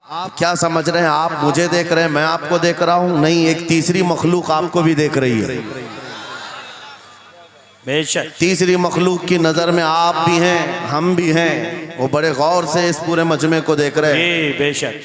आप क्या समझ रहे हैं? आप मुझे देख रहे हैं, मैं आपको देख रहा हूं? नहीं, एक तीसरी मखलूक आपको भी देख रही है। बेशक तीसरी मखलूक की नजर में आप भी हैं, हम भी हैं। वो बड़े गौर से इस पूरे मजमे को देख रहे हैं। बेशक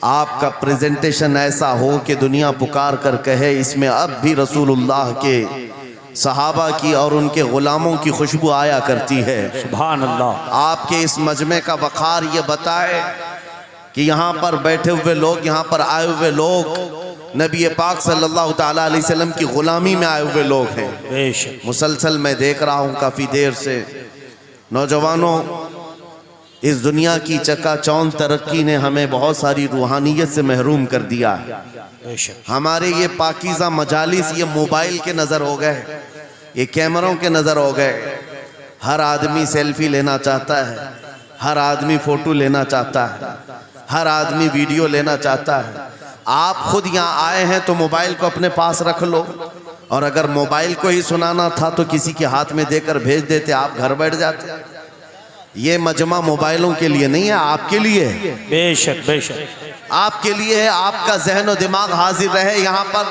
आपका प्रेजेंटेशन ऐसा हो कि दुनिया पुकार कर कहे इसमें अब भी रसूलुल्लाह के सहाबा की और उनके गुलामों की खुशबू आया करती है। सुभान अल्लाह। आपके इस मजमे का वक़ार ये बताए कि यहाँ पर बैठे हुए लोग, यहाँ पर आए हुए लोग नबी पाक सल्लल्लाहु ताला अलैहि वसल्लम की गुलामी में आए हुए लोग हैं। बेशक मुसलसल मैं देख रहा हूँ काफ़ी देर से। नौजवानों, इस दुनिया की चकाचौंध तरक्की ने हमें बहुत सारी रूहानियत से महरूम कर दिया है। बेशक हमारे ये पाकीज़ा मजालिस ये मोबाइल के नज़र हो गए, ये कैमरों के नज़र हो गए। हर आदमी सेल्फी लेना चाहता है, हर आदमी फ़ोटो लेना चाहता है, हर आदमी वीडियो लेना चाहता है। आप खुद यहाँ आए हैं तो मोबाइल को अपने पास रख लो, और अगर मोबाइल को ही सुनाना था तो किसी के हाथ में देकर भेज देते, आप घर बैठ जाते। ये मजमा मोबाइलों के लिए नहीं है, आपके लिए है। बेशक बेशक आपके लिए है। आपका जहन और दिमाग हाजिर रहे यहाँ पर,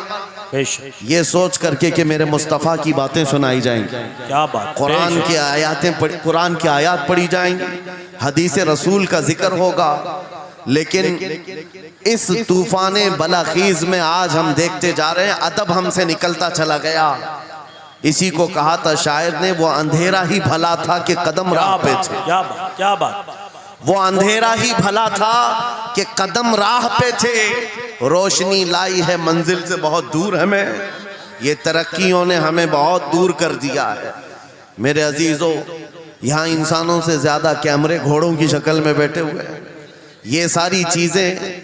बेशक। ये सोच करके कि मेरे मुस्तफ़ा की बातें सुनाई जाएंगी, क्या बात। कुरान की आयातें कुरान की आयत पढ़ी जाएंगी, हदीस रसूल का जिक्र होगा। लेकिन इस तूफाने बलाखीज में आज हम देखते जा रहे हैं अदब हमसे निकलता चला गया। इसी को कहा था शायर ने, वो अंधेरा ही भला था कि कदम राह पे थे। क्या बात क्या बात। वो अंधेरा ही भला था कि कदम राह पे थे, रोशनी लाई है मंजिल से बहुत दूर हमें। ये तरक्कियों ने हमें बहुत दूर कर दिया है। मेरे अजीजों, यहाँ इंसानों से ज्यादा कैमरे घोड़ों की शक्ल में बैठे हुए हैं। ये सारी चीजें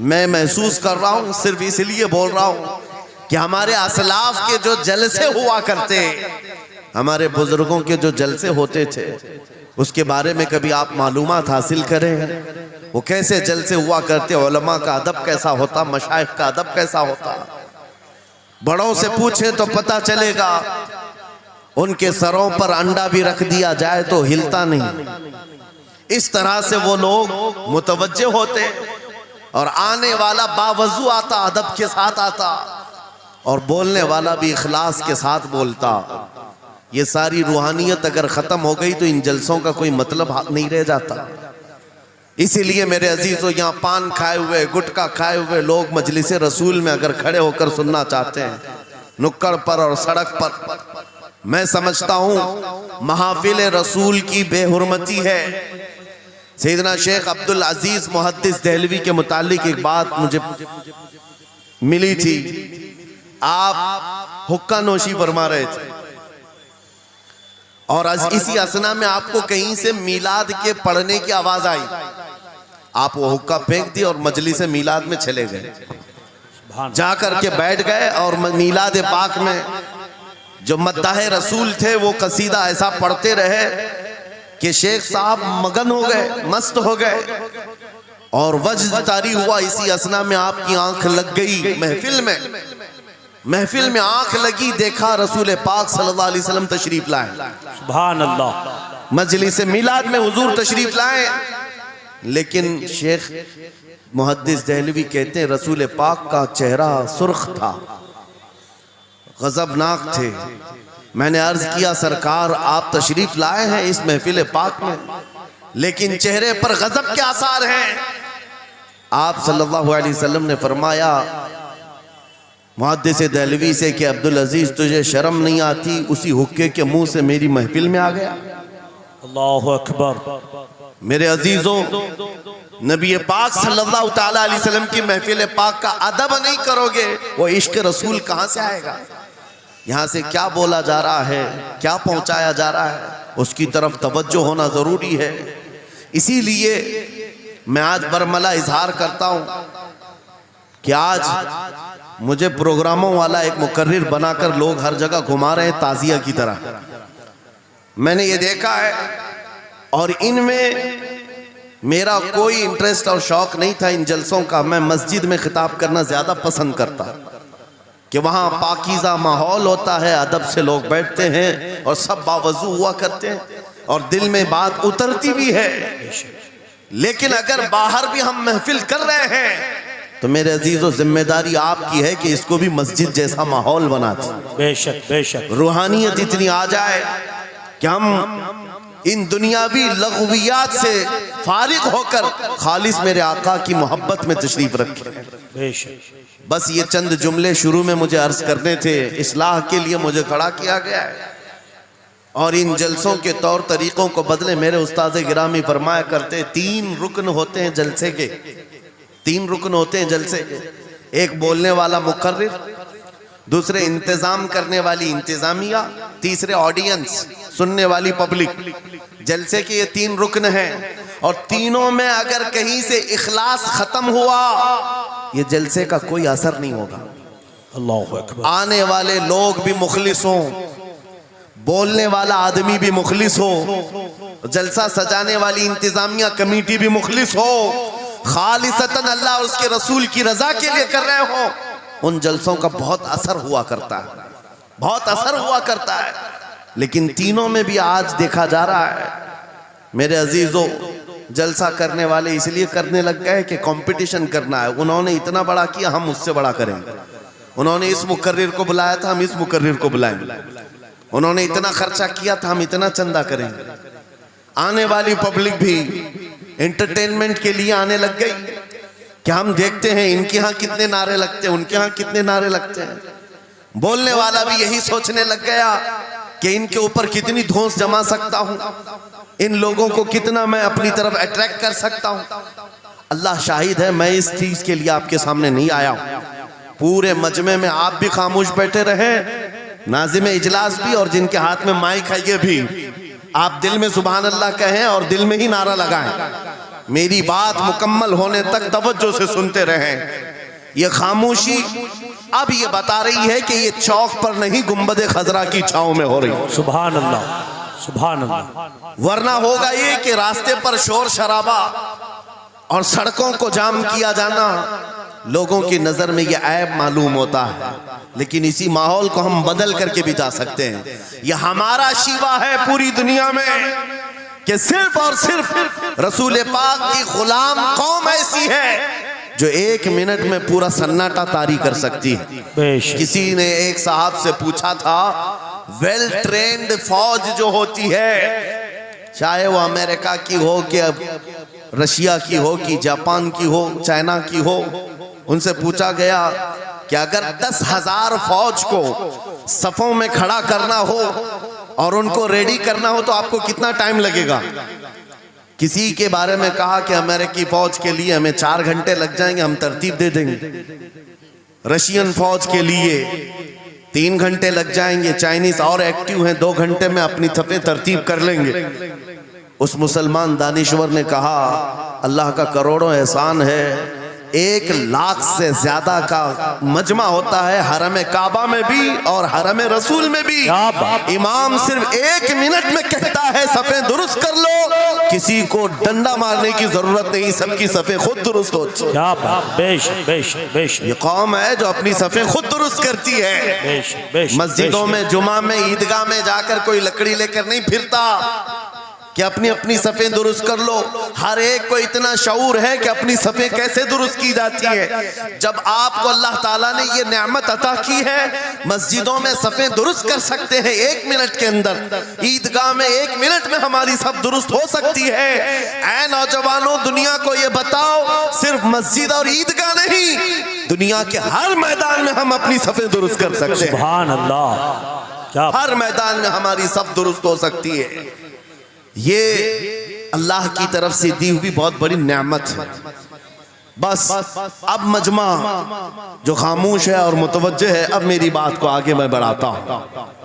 मैं महसूस कर रहा हूँ, सिर्फ इसलिए बोल रहा हूँ कि हमारे असलाफ के जो जलसे हुआ करते, हमारे बुजुर्गों के जो जलसे होते थे, उसके बारे में कभी आप मालूमात हासिल करें। वो कैसे जलसे हुआ करते, उलमा का अदब कैसा होता, मशाइख का अदब कैसा होता। बड़ों से पूछें तो पता चलेगा, उनके सरों पर अंडा भी रख दिया जाए तो हिलता नहीं। इस तरह से वो लोग मुतवज्जे होते, और आने वाला बावजू आता, अदब के साथ आता, और बोलने वाला भी इखलास के साथ बोलता। ये सारी रूहानियत अगर ख़त्म हो गई तो इन जलसों का कोई मतलब नहीं रह जाता। इसीलिए मेरे अजीज़ों, यहाँ पान खाए हुए, गुटखा खाए हुए लोग मजलिस रसूल में अगर खड़े होकर सुनना चाहते हैं, नुक्कड़ पर और सड़क पर, मैं समझता हूँ महफिल रसूल की बेहुरमती है। सैयदना शेख अब्दुल अजीज मुहद्दिस देहलवी के मुतालिक एक बात मुझे मिली थी। आप हुक्का नोशी फरमा रहे थे, और इसी असना में आपको कहीं से मीलाद के पढ़ने की आवाज आई। आप वो हुक्का फेंक दी और मजलिस मीलाद में चले गए, जाकर के बैठ गए, और मीलाद पाक में जो मद्दाह रसूल थे वो कसीदा ऐसा पढ़ते रहे कि शेख साहब मगन हो गए, मस्त हो गए, और वज्द तारी हुआ। इसी असना में आपकी आंख लग गई महफिल में आंख लगी, देखा रसूल पाक सल्लल्लाहु अलैहि वसल्लम तशरीफ लाए। सुभान अल्लाह। मजलिस मिलाद में हुजूर तशरीफ लाए, लेकिन शेख मुहद्दिस देहलवी कहते हैं रसूल पाक का चेहरा सुर्ख था, गजबनाक थे। मैंने अर्ज किया, सरकार आप तशरीफ लाए हैं इस महफिल पाक में, लेकिन चेहरे पर गजब के आसार हैं। आप सल्लल्लाहु अलैहि वसल्लम ने फरमाया मुहद्दिस देहलवी से कि अब्दुल अजीज तुझे शर्म नहीं आती, उसी हुक्के के मुंह से मेरी महफिल में आ गया। अल्लाहु अकबर। मेरे अजीजों, नबी पाक सल्लल्लाहु ताला अलैहि वसल्लम की महफिल पाक का अदब नहीं करोगे, वो इश्क रसूल कहाँ से आएगा? यहाँ से क्या बोला जा रहा है, क्या पहुँचाया जा रहा है, उसकी तरफ तवज्जो होना ज़रूरी है। इसीलिए मैं आज बरमला इजहार करता हूँ कि आज मुझे प्रोग्रामों वाला एक मुकर्रिर बनाकर लोग हर जगह घुमा रहे हैं ताज़िया की तरह। मैंने ये देखा है, और इनमें मेरा कोई इंटरेस्ट और शौक नहीं था इन जलसों का। मैं मस्जिद में खिताब करना ज़्यादा पसंद करता कि वहाँ पाकीज़ा माहौल होता है, अदब से लोग बैठते हैं और सब बावजू हुआ करते हैं, और दिल में बात उतरती भी है। लेकिन अगर बाहर भी हम महफिल कर रहे हैं तो मेरे अजीजों जिम्मेदारी आपकी है कि इसको भी मस्जिद जैसा माहौल बना दें। बेशक बेशक। रूहानियत इतनी आ जाए कि हम इन दुनियावी लग़वियात से फारिग होकर खालिस मेरे आका की मोहब्बत में तशरीफ रखें। बेशक। बस ये चंद जुमले शुरू में मुझे अर्ज करने थे, इस्लाह के लिए मुझे खड़ा किया गया है। और इन जलसों के तौर तरीकों को बदले मेरे उस्ताद गिरामी फरमाया करते, 3 रुकन होते हैं जलसे के, 3 रुकन होते हैं जलसे के। एक बोलने वाला मुकर्रिर, दूसरे इंतजाम करने वाली इंतजामिया, तीसरे ऑडियंस सुनने वाली पब्लिक। जलसे के ये 3 रुकन हैं और तीनों में अगर कहीं से इखलास खत्म हुआ ये जलसे का कोई असर नहीं होगा। अल्लाहु अकबर। आने वाले लोग भी मुखलिस हों, बोलने वाला आदमी भी मुखलिस हो, जलसा सजाने वाली इंतजामिया कमेटी भी मुखलिस हो, खालिसतन अल्लाह और उसके रसूल की रजा के लिए कर रहे हो, उन जलसों का बहुत असर हुआ करता है, बहुत असर हुआ करता है। लेकिन तीनों में भी आज देखा जा रहा है मेरे अजीजों, जलसा करने वाले इसलिए करने लग गए कि कंपटीशन करना है। उन्होंने इतना बड़ा किया, हम उससे बड़ा करेंगे। उन्होंने इस मुकर्रिर को बुलाया था, हम इस मुकर्रिर को बुलाएंगे। उन्होंने इतना खर्चा किया था, हम इतना चंदा करेंगे। आने वाली पब्लिक भी एंटरटेनमेंट के लिए आने लग गई कि हम देखते हैं इनके यहाँ कितने नारे लगते हैं, उनके यहाँ कितने नारे लगते हैं। बोलने वाला भी यही सोचने लग गया कि इनके ऊपर कितनी धौंस जमा सकता हूं, इन लोगों को कितना मैं अपनी तरफ अट्रैक्ट कर सकता हूं। अल्लाह शाहिद है, मैं इस चीज के लिए आपके सामने नहीं आया हूं। पूरे मजमे में आप भी खामोश बैठे रहे, नाज़िम इजलास भी और जिनके हाथ में माइक है ये भी, आप दिल में सुभान अल्लाह कहें और दिल में ही नारा लगाएं। मेरी बात मुकम्मल होने तक तवज्जो से सुनते रहें। ये खामोशी अब ये बता रही है कि ये चौक पर नहीं गुंबद खजरा की छांव में हो रही है। सुभान अल्लाह, सुभान अल्लाह। वरना होगा ये कि रास्ते पर शोर शराबा और सड़कों को जाम किया जाना लोगों की नजर में ये ऐब मालूम होता है। लेकिन इसी माहौल को हम बदल करके भी जा सकते हैं। यह हमारा शिवा है पूरी दुनिया में कि सिर्फ और सिर्फ रसूल पाक की गुलाम कौम ऐसी है जो 1 मिनट में पूरा सन्नाटा तारी कर सकती है। किसी ने एक साहब से पूछा था, वेल ट्रेन्ड फौज जो होती है, चाहे वो अमेरिका की हो कि रशिया की हो कि जापान की हो, चाइना की हो, उनसे पूछा गया कि अगर 10,000 फौज को सफों में खड़ा करना हो और उनको रेडी करना हो तो आपको कितना टाइम लगेगा? किसी के बारे में कहा कि अमेरिकी फौज के लिए हमें 4 घंटे लग जाएंगे, हम तरतीब दे देंगे। रशियन फौज के लिए 3 घंटे लग जाएंगे, चाइनीज और एक्टिव हैं, 2 घंटे में अपनी सफे तरतीब कर लेंगे। उस मुसलमान दानिश्वर ने कहा, अल्लाह का करोड़ों एहसान है, 1 लाख से ज्यादा का मजमा होता है हरम काबा में भी और हरम रसूल में भी। इमाम सिर्फ 1 मिनट में कहता है सफे दुरुस्त कर लो, किसी को डंडा मारने की जरूरत नहीं, सबकी सफे खुद दुरुस्त होती है। ये कौम है जो अपनी सफे खुद दुरुस्त करती है। मस्जिदों में, जुमा में, ईदगाह में जाकर कोई लकड़ी लेकर नहीं फिरता कि अपनी अपनी सफ़ें दुरुस्त कर लो। हर एक को इतना शऊर है कि अपनी सफ़ें कैसे दुरुस्त की जाती है। जब आपको अल्लाह ताला ने ये नेमत अता की है, मस्जिदों में सफ़ें दुरुस्त कर सकते हैं 1 मिनट के अंदर, ईदगाह में 1 मिनट में हमारी सब दुरुस्त हो सकती है। ऐ नौजवानों, दुनिया को ये बताओ, सिर्फ मस्जिद और ईदगाह नहीं, दुनिया के हर मैदान में हम अपनी सफ़ें दुरुस्त कर सकते हैं। सुभान अल्लाह। हर मैदान में हमारी सब दुरुस्त हो सकती है। ये अल्लाह की तरफ से दी हुई बहुत बड़ी नेमत है। बस अब मजमा जो खामोश है और मुतवज्जे है, अब मेरी बात को आगे मैं बढ़ाता हूँ,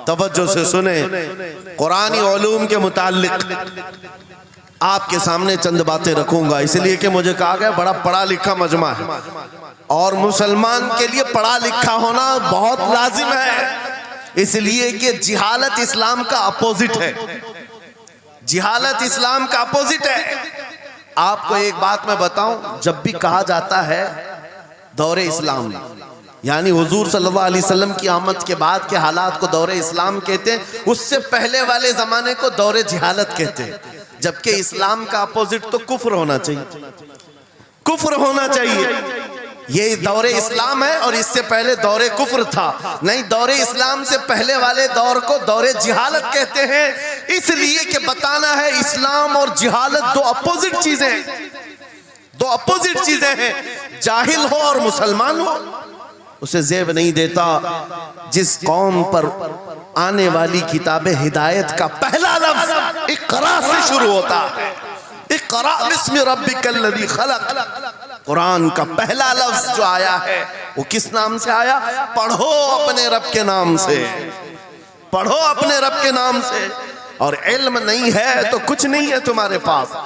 तवज्जो से सुने। कुरानी उलूम के मुताल्लिक आपके सामने चंद बातें रखूंगा, इसलिए कि मुझे कहा गया बड़ा पढ़ा लिखा मजमा है और मुसलमान के लिए पढ़ा लिखा होना बहुत लाजिम है, इसलिए कि जिहालत इस्लाम का अपोजिट है। जिहालत इस्लाम का अपोजिट है। आपको एक बात मैं बताऊं, जब भी कहा जाता है दौरे इस्लाम में, यानी हुजूर सल्लल्लाहु अलैहि वसल्लम की आमद के बाद के हालात को दौरे इस्लाम कहते हैं, उससे पहले वाले ज़माने को दौरे जिहालत कहते हैं। जबकि इस्लाम का अपोजिट तो कुफ्र होना चाहिए, कुफ्र होना चाहिए। ये दौरे इस्लाम है और इससे पहले दौरे कुफ्र था। नहीं, दौरे इस्लाम से पहले वाले दौर को दौरे जिहालत कहते हैं, इसलिए कि बताना है इस्लाम और जिहालत दो अपोजिट चीजें हैं, दो अपोजिट चीजें हैं। जाहिल हो और मुसलमान हो उसे ज़ेब नहीं देता। जिस कौम पर आने वाली किताब हिदायत का पहला लफ्ज इक़रा से शुरू होता है, इक़रा बिस्मि रब्बिकल लज़ी खलक़, कुरान का पहला लफ्ज जो आया है वो किस नाम से आया? पढ़ो अपने रब के नाम से, पढ़ो अपने रब के नाम से। और इल्म नहीं है तो कुछ नहीं है तुम्हारे पास।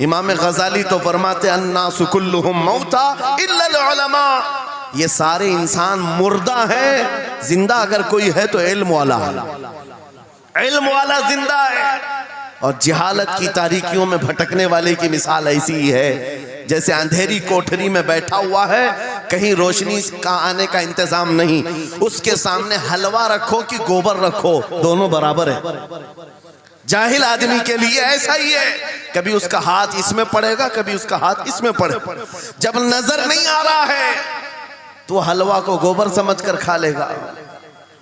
इमाम गजाली तो फरमाते अन्नासु कुल्लुहुम मौता इल्लल उलमा, ये सारे इंसान मुर्दा हैं, जिंदा अगर कोई है तो इल्म वाला है, इल्म वाला जिंदा है। और जिहालत की तारीकियों में भटकने वाले की मिसाल ऐसी ही है जैसे अंधेरी कोठरी में बैठा हुआ है, कहीं रोशनी का आने का इंतजाम नहीं, उसके सामने हलवा रखो कि गोबर रखो, दोनों बराबर है। जाहिल आदमी के लिए ऐसा ही है, कभी उसका हाथ इसमें पड़ेगा, कभी उसका हाथ इसमें पड़ेगा। जब नजर नहीं आ रहा है तो हलवा को गोबर समझकर खा लेगा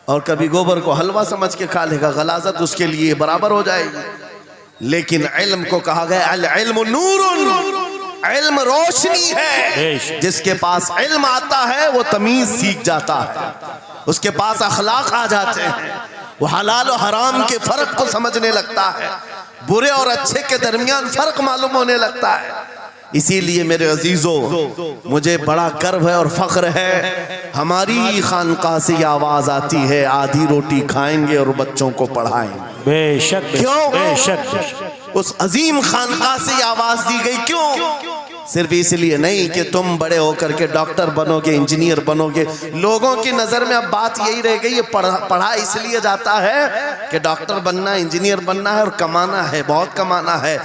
और कभी गोबर को हलवा समझ के खा लेगा, गलाजत उसके लिए बराबर हो जाएगी। लेकिन इल्म को कहा गया अल इल्मु नूरुन, इल्म रोशनी है। जिसके पास इल्म आता है वो तमीज सीख जाता है, उसके पास अखलाक आ जाते हैं, वो हलाल और हराम के फर्क को समझने लगता है, बुरे और अच्छे के दरमियान फर्क मालूम होने लगता है। इसीलिए मेरे अजीजों, मुझे बड़ा गर्व है और फख्र है, हमारी खानकाह से ये आवाज आती है आधी रोटी खाएंगे और बच्चों को पढ़ाएंगे। बेशक, क्यों? बेशक। उस अजीम खानकाह से ये आवाज दी गई, क्यों? सिर्फ इसलिए नहीं कि तुम बड़े होकर के डॉक्टर बनोगे, इंजीनियर बनोगे। लोगों की नजर में अब बात यही रह गई है, पढ़ा इसलिए जाता है कि डॉक्टर बनना, इंजीनियर बनना है और कमाना है, बहुत कमाना है।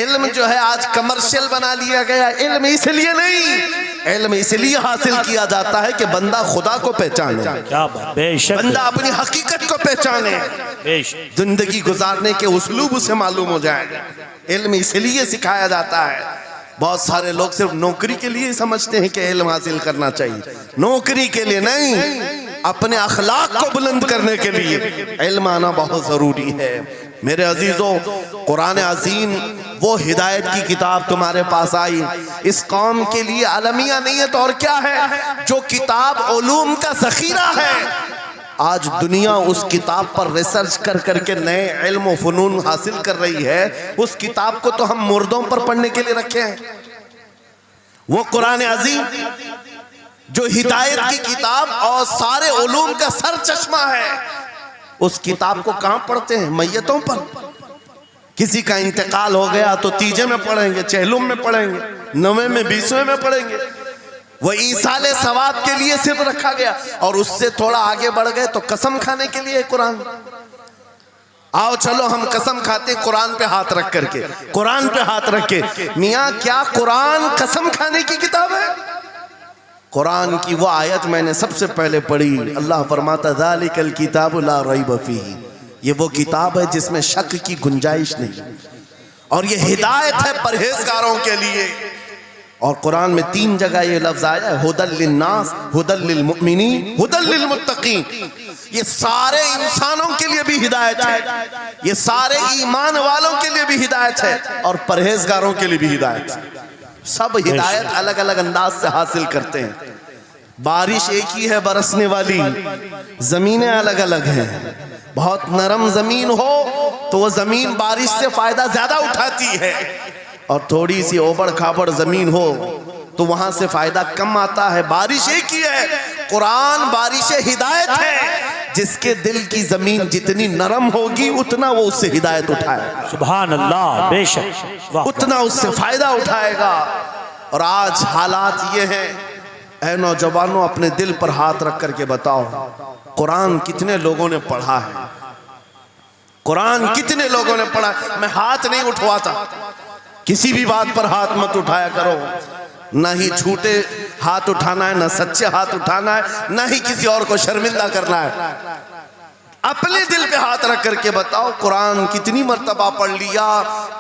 इल्म जो है आज कमर्शियल बना लिया गया। इल्म इसलिए नहीं, इल्म इसलिए हासिल किया जाता है कि बंदा खुदा को पहचाने, क्या बात, बेशक, बंदा अपनी हकीकत को पहचाने, बेशक, जिंदगी गुजारने के उस्लूब उसे मालूम हो जाए। इल्म इसलिए सिखाया जाता है। बहुत सारे लोग सिर्फ नौकरी के लिए समझते हैं कि इल्म हासिल करना चाहिए, नौकरी के लिए नहीं, अपने अखलाक को बुलंद करने के लिए इल्म आना बहुत जरूरी है। मेरे अजीजों, कुरान अज़ीम वो हिदायत की किताब तुम्हारे पास आई, इस कौम के लिए अलमिया नहीं है तो और क्या है, जो किताब उलूम का ज़ख़ीरा है। आज दुनिया उस किताब पर रिसर्च कर करके नए इल्म और फनून हासिल कर रही है। उस किताब को तो हम मुर्दों पर पढ़ने के लिए रखे हैं। वो कुरान अज़ीम जो हिदायत की किताब और सारे उलूम का सर चश्मा है, उस किताब को कहां पढ़ते हैं? मैयतों पर। किसी का इंतकाल हो गया तो तीजे में पढ़ेंगे, चहलुम में पढ़ेंगे, नवे में, 20वें में पढ़ेंगे। वो ईसाले सवाब के लिए सिर्फ रखा गया। और उससे थोड़ा आगे बढ़ गए तो कसम खाने के लिए कुरान। आओ चलो हम कसम खाते कुरान पे हाथ रख करके, कुरान पे हाथ रख के। मियाँ क्या कुरान कसम खाने की किताब है? कुरान की वो आयत मैंने सबसे पहले पढ़ी, अल्लाह फरमाता ज़ालिकल किताबु ला रैब फीही, ये वो किताब है जिसमें शक की गुंजाइश नहीं, और ये हिदायत है परहेजगारों के लिए। और कुरान में 3 जगह ये लफ्ज आया है, हुदल लिन्नास, हुदल लिलमुमिनीन, हुदल लिलमुत्तकीन। ये सारे इंसानों के लिए भी हिदायत है, ये सारे ईमान वालों के लिए भी हिदायत है और परहेजगारों के लिए भी हिदायत है। सब हिदायत अलग अलग अंदाज से हासिल करते हैं। बारिश एक ही है बरसने वाली, जमीनें अलग अलग हैं। बहुत नरम जमीन हो तो वो जमीन बारिश से फायदा ज्यादा उठाती है, और थोड़ी सी ओबड़ खाबड़ जमीन हो तो वहां से फायदा कम आता है। बारिश एक ही है, कुरान बारिश हिदायत है। जिसके दिल की जमीन जितनी नरम होगी उतना वो उससे हिदायत उठाएगा। सुभान अल्लाह, बेशक, उतना उससे फायदा उठाएगा। और आज हालात ये हैं, ऐ नौजवानों अपने दिल पर हाथ रख करके बताओ, कुरान कितने लोगों ने पढ़ा है? कुरान कितने लोगों ने पढ़ा? मैं हाथ नहीं उठवाता, किसी भी बात पर हाथ मत उठाया करो। ना ही झूठे हाथ उठाना है, ना सच्चे हाथ उठाना है, ना ही किसी और को शर्मिंदा करना है। अपने दिल पे हाथ रख करके बताओ कुरान कितनी मर्तबा पढ़ लिया।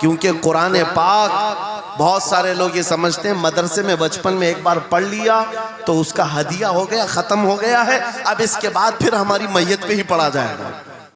क्योंकि कुरान पाक बहुत सारे लोग ये समझते हैं मदरसे में बचपन में एक बार पढ़ लिया तो उसका हदिया हो गया, खत्म हो गया है, अब इसके बाद फिर हमारी मैयत पे ही पढ़ा जाएगा।